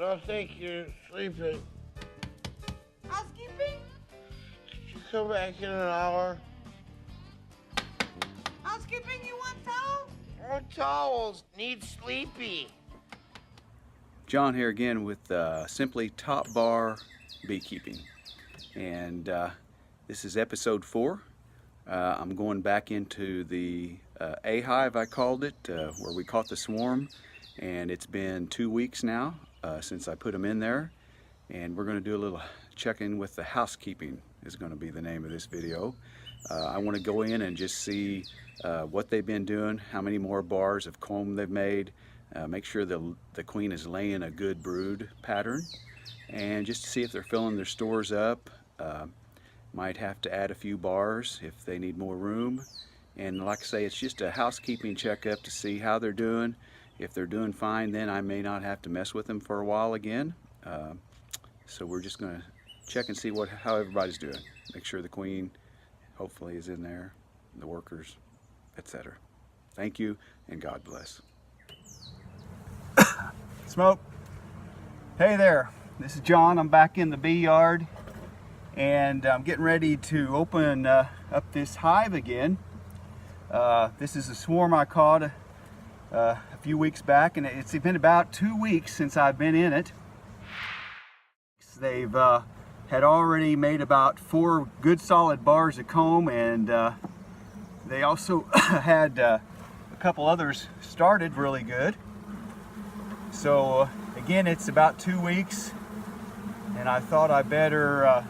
I think you're sleeping. Housekeeping? Could you come back in an hour? Housekeeping, you want towels? More towels. Need sleepy. John here again with Simply Top Bar Beekeeping, and this is episode 4. I'm going back into the A hive, I called it, where we caught the swarm, and it's been 2 weeks now since I put them in there, and we're going to do a little check-in with the housekeeping is going to be the name of this video. I want to go in and just see what they've been doing, how many more bars of comb they've made, make sure the queen is laying a good brood pattern, and just to see if they're filling their stores up. Might have to add a few bars if they need more room. And like I say, it's just a housekeeping checkup to see how they're doing. If they're doing fine, then I may not have to mess with them for a while again. So we're just going to check and see how everybody's doing. Make sure the queen hopefully is in there, the workers, etc. Thank you, and God bless. Smoke. Hey there, this is John. I'm back in the bee yard, and I'm getting ready to open up this hive again. This is a swarm I caught a few weeks back, and it's been about 2 weeks since I've been in it. They've had already made about 4 good solid bars of comb, and they also had a couple others started really good. So again, it's about 2 weeks, and I thought I better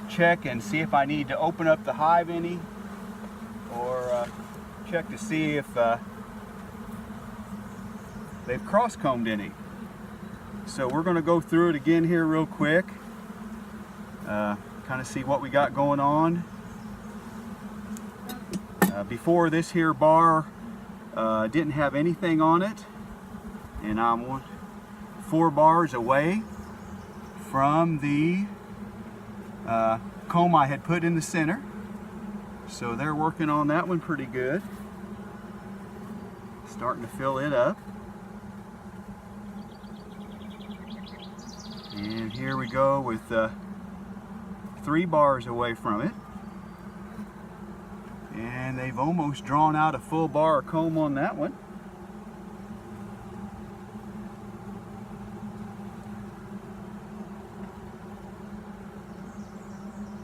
check and see if I need to open up the hive any, or check to see if they've cross-combed any. So we're going to go through it again here real quick, kind of see what we got going on. Before, this here bar didn't have anything on it, and I'm 4 bars away from the comb I had put in the center. So they're working on that one pretty good. Starting to fill it up. And here we go with 3 bars away from it. And they've almost drawn out a full bar of comb on that one.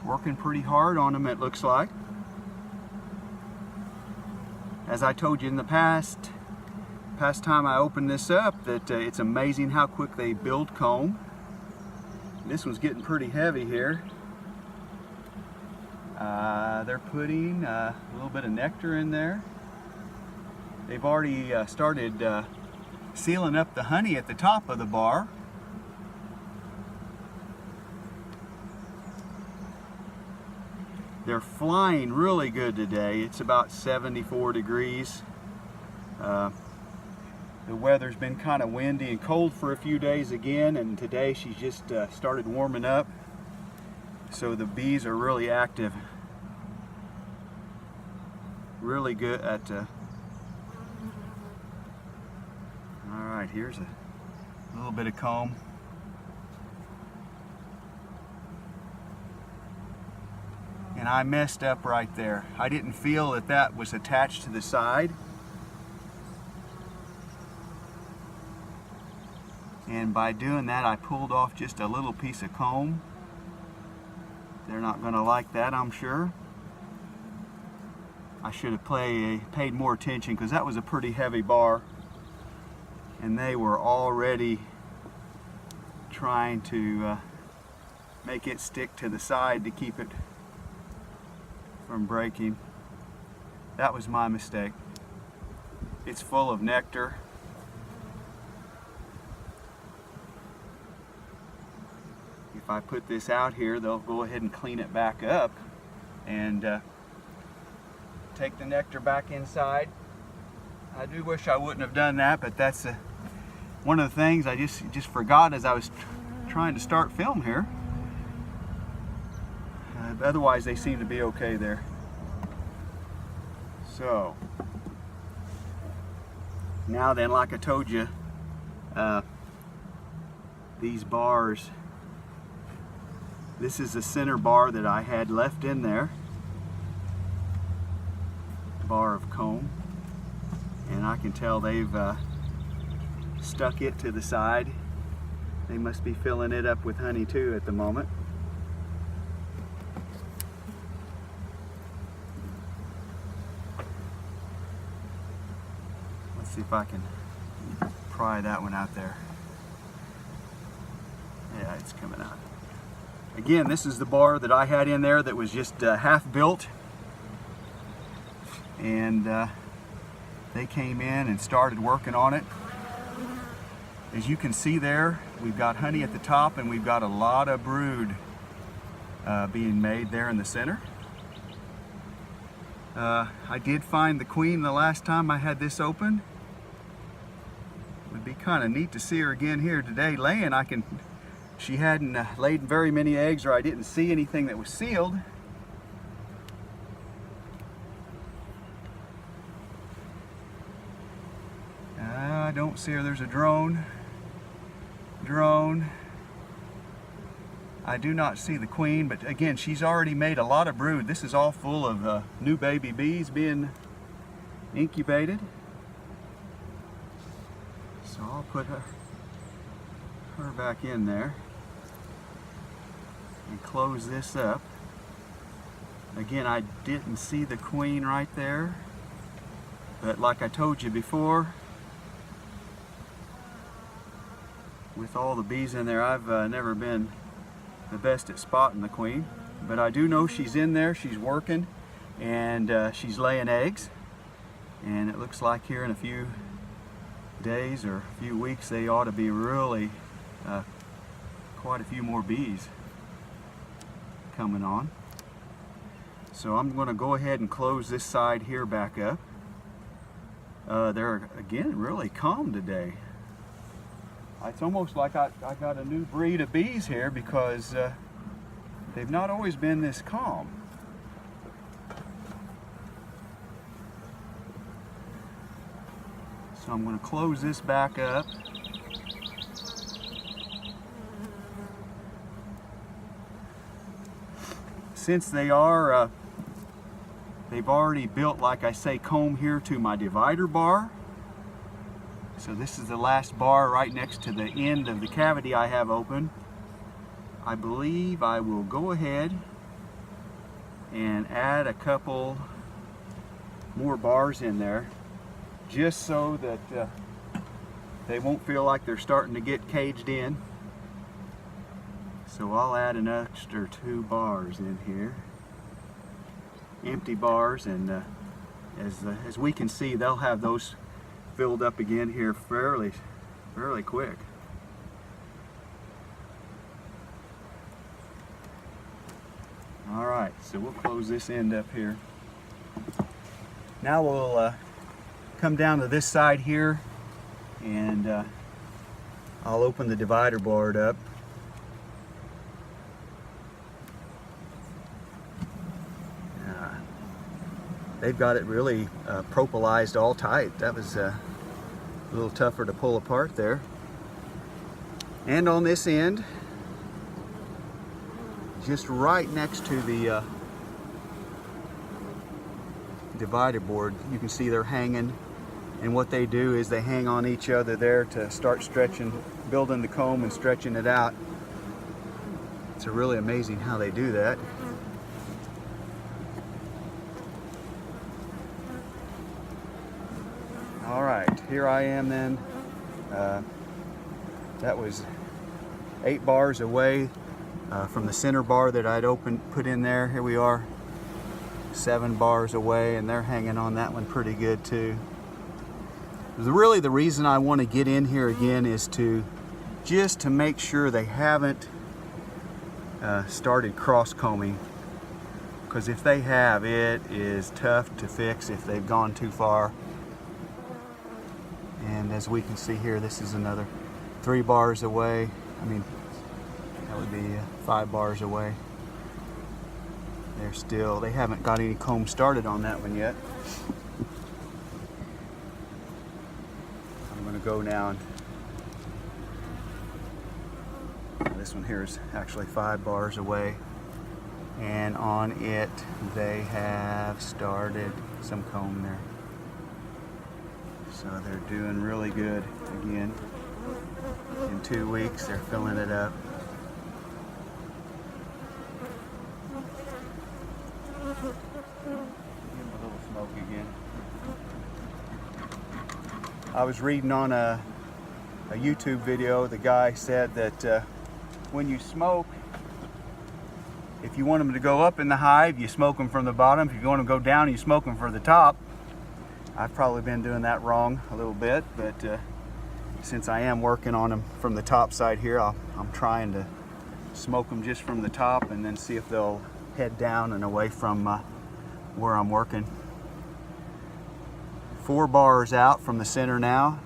Working pretty hard on them, it looks like. As I told you in the past time I opened this up, that it's amazing how quick they build comb. This one's getting pretty heavy here. They're putting a little bit of nectar in there. They've already started sealing up the honey at the top of the bar. They're flying really good today. It's about 74 degrees. The weather's been kind of windy and cold for a few days again, and today she's just started warming up. So the bees are really active. Really good at... Alright, here's a little bit of comb. And I messed up right there. I didn't feel that that was attached to the side. And by doing that, I pulled off just a little piece of comb. They're not going to like that, I'm sure. I should have paid more attention, because that was a pretty heavy bar. And they were already trying to make it stick to the side to keep it from breaking. That was my mistake. It's full of nectar. If I put this out here, they'll go ahead and clean it back up and take the nectar back inside. I do wish I wouldn't have done that, but that's one of the things I just forgot as I was trying to start film here. Otherwise, they seem to be okay there. So, now then, like I told you, these bars. This is the center bar that I had left in there. Bar of comb. And I can tell they've stuck it to the side. They must be filling it up with honey too at the moment. Let's see if I can pry that one out there. Yeah, it's coming out. Again, this is the bar that I had in there that was just half built. And they came in and started working on it. As you can see there, we've got honey at the top and we've got a lot of brood being made there in the center. I did find the queen the last time I had this open. It would be kind of neat to see her again here today laying. She hadn't laid very many eggs, or I didn't see anything that was sealed. I don't see her. There's a drone. I do not see the queen, but again, she's already made a lot of brood. This is all full of new baby bees being incubated. So I'll put her back in there and close this up. Again, I didn't see the queen right there, but like I told you before, with all the bees in there, I've never been the best at spotting the queen, but I do know she's in there, she's working, and she's laying eggs. And it looks like here in a few days or a few weeks they ought to be really quite a few more bees coming on. So I'm going to go ahead and close this side here back up. They're again really calm today. It's almost like I got a new breed of bees here, because they've not always been this calm. So I'm going to close this back up. Since they've already built, like I say, comb here to my divider bar. So this is the last bar right next to the end of the cavity I have open. I believe I will go ahead and add a couple more bars in there, just so that they won't feel like they're starting to get caged in. So I'll add an extra 2 bars in here, empty bars, and as we can see, they'll have those filled up again here fairly quick. All right, so we'll close this end up here. Now we'll come down to this side here, and I'll open the divider board up. They've got it really propolized all tight. That was a little tougher to pull apart there. And on this end, just right next to the divider board, you can see they're hanging. And what they do is they hang on each other there to start stretching, building the comb and stretching it out. It's really amazing how they do that. All right, here I am then. That was 8 bars away from the center bar that I'd put in there. Here we are, 7 bars away, and they're hanging on that one pretty good too. Really, the reason I want to get in here again is just to make sure they haven't started cross combing, because if they have, it is tough to fix if they've gone too far. And as we can see here, this is another 3 bars away. I mean, that would be 5 bars away. They haven't got any comb started on that one yet. I'm going to go now and This one here is actually 5 bars away, and on it they have started some comb there. So they're doing really good. Again, in 2 weeks they're filling it up. Give them a little smoke again. I was reading on a YouTube video, the guy said that when you smoke, if you want them to go up in the hive, you smoke them from the bottom. If you want them to go down, you smoke them from the top. I've probably been doing that wrong a little bit, but since I am working on them from the top side here, I'm trying to smoke them just from the top and then see if they'll head down and away from where I'm working. 4 bars out from the center now.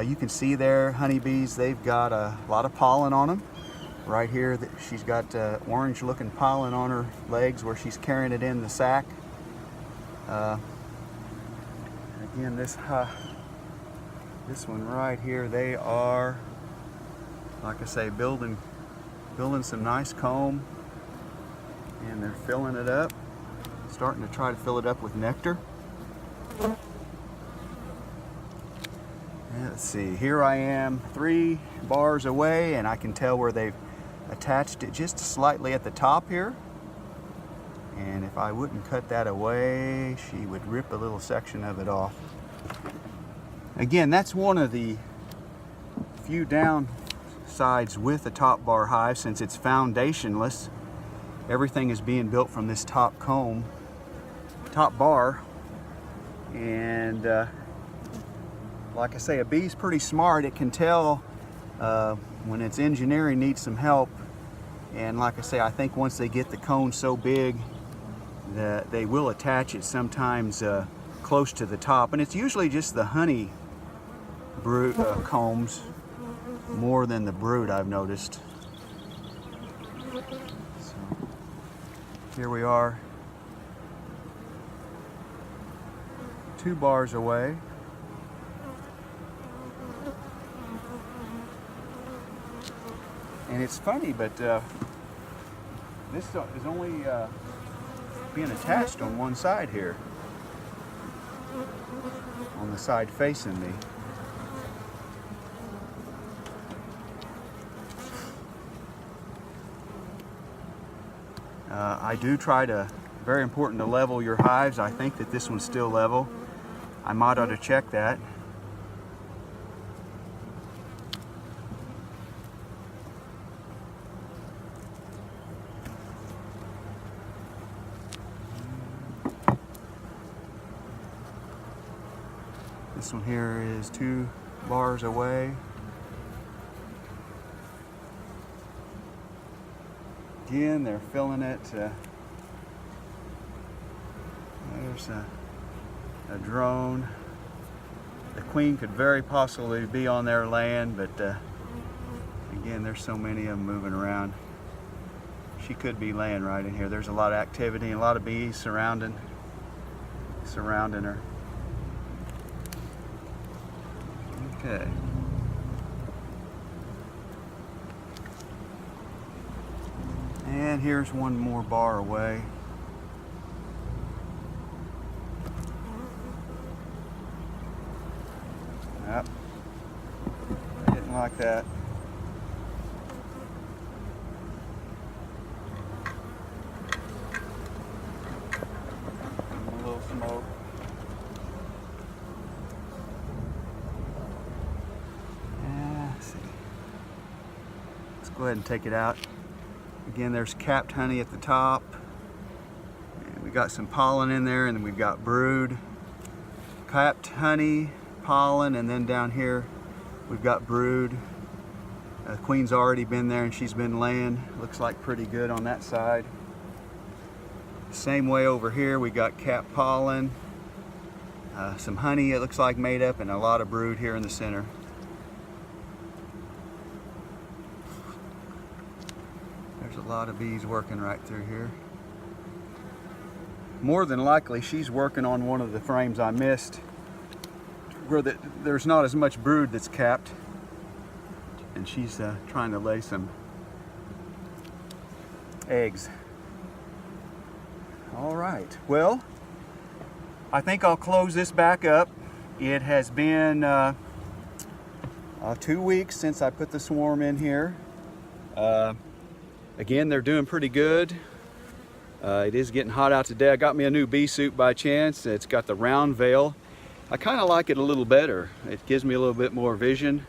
You can see there, honeybees, they've got a lot of pollen on them. Right here, she's got orange looking pollen on her legs where she's carrying it in the sack. Again, this one right here, they are, like I say, building some nice comb, and they're filling it up, starting to try to fill it up with nectar. Let's see, here I am 3 bars away, and I can tell where they've attached it just slightly at the top here. And if I wouldn't cut that away, she would rip a little section of it off. Again, that's one of the few downsides with the top bar hive, since it's foundationless. Everything is being built from this top comb, top bar, and like I say, a bee's pretty smart. It can tell when its engineering needs some help, and like I say, I think once they get the cone so big that they will attach it sometimes close to the top, and it's usually just the honey brood combs more than the brood, I've noticed. So here we are, 2 bars away. And it's funny, but this is only being attached on one side here, on the side facing me. I do try to, very important to level your hives. I think that this one's still level. I might ought to check that. This one here is 2 bars away. Again, they're filling it. There's a drone. The queen could very possibly be on their land, but again, there's so many of them moving around. She could be laying right in here. There's a lot of activity and a lot of bees surrounding her. Okay. And here's 1 more bar away. Yep. I didn't like that. A little smoke. Let's see. Let's go ahead and take it out. Again, there's capped honey at the top, and we got some pollen in there, and then we've got brood, capped honey, pollen, and then down here we've got brood. The queen's already been there and she's been laying. Looks like pretty good on that side. Same way over here, we got capped pollen, some honey it looks like made up, and a lot of brood here in the center. There's a lot of bees working right through here. More than likely, she's working on one of the frames I missed, where there's not as much brood that's capped, and she's trying to lay some eggs. All right, well, I think I'll close this back up. It has been 2 weeks since I put the swarm in here. Again, they're doing pretty good. It is getting hot out today. I got me a new bee suit by chance. It's got the round veil. I kind of like it a little better. It gives me a little bit more vision.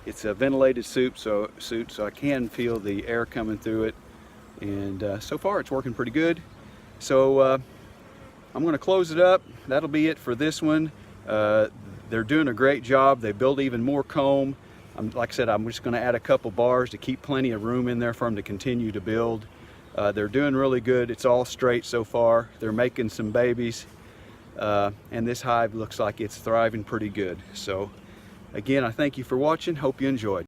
It's a ventilated suit, so I can feel the air coming through it. And so far it's working pretty good. So I'm going to close it up. That'll be it for this one. They're doing a great job. They built even more comb. Like I said, I'm just going to add a couple bars to keep plenty of room in there for them to continue to build. They're doing really good. It's all straight so far. They're making some babies. And this hive looks like it's thriving pretty good. So again, I thank you for watching. Hope you enjoyed.